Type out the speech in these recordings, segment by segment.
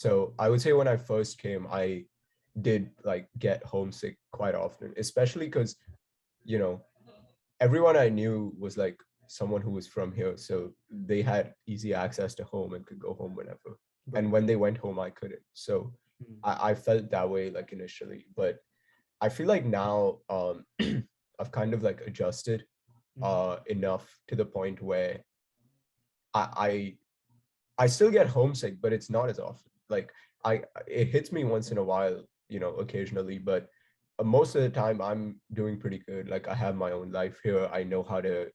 So I would say when I first came, I did like get homesick quite often, especially because, you know, everyone I knew was like someone who was from here. So they had easy access to home and could go home whenever. And Right. when they went home, I couldn't. So Mm. I felt that way like initially. But I feel like now I've kind of like adjusted Mhm. enough to the point where I, I I still get homesick, but it's not as often. Like it hits me once in a while, occasionally, but most of the time I'm doing pretty good. Like I have my own life here. I know how to,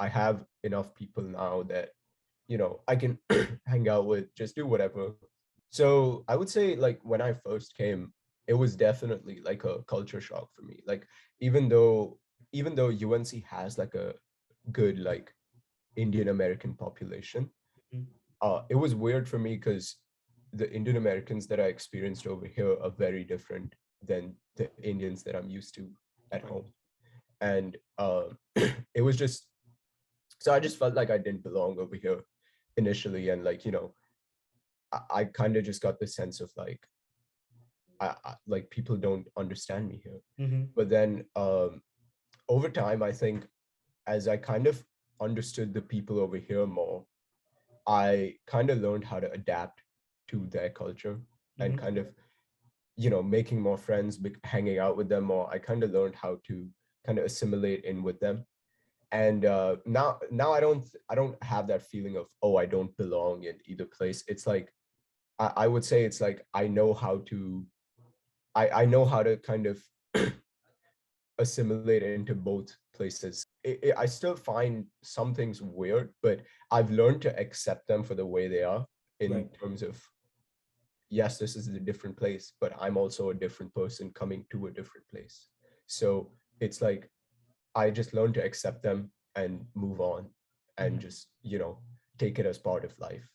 I have enough people now that, I can hang out with, just do whatever. So I would say like when I first came, it was definitely like a culture shock for me. Like even though even though UNC has like a good like Indian American population, Mhm. it was weird for me because the Indian Americans that I experienced over here are very different than the Indians that I'm used to at Right. home. And it was just, so I just felt like I didn't belong over here initially. And like, I kind of just got the sense of like, like people don't understand me here. Mhm. But then over time, I think as I kind of understood the people over here more, I kind of learned how to adapt to their culture and Mhm. kind of, making more friends, hanging out with them more. I kind of learned how to kind of assimilate in with them. And now I don't have that feeling of, oh, I don't belong in either place. It's like I would say it's like I know how to kind of assimilate into both places. I still find some things weird, but I've learned to accept them for the way they are in Right. terms of, yes, this is a different place, but I'm also a different person coming to a different place. So it's like I just learned to accept them and move on and Mhm. just, take it as part of life.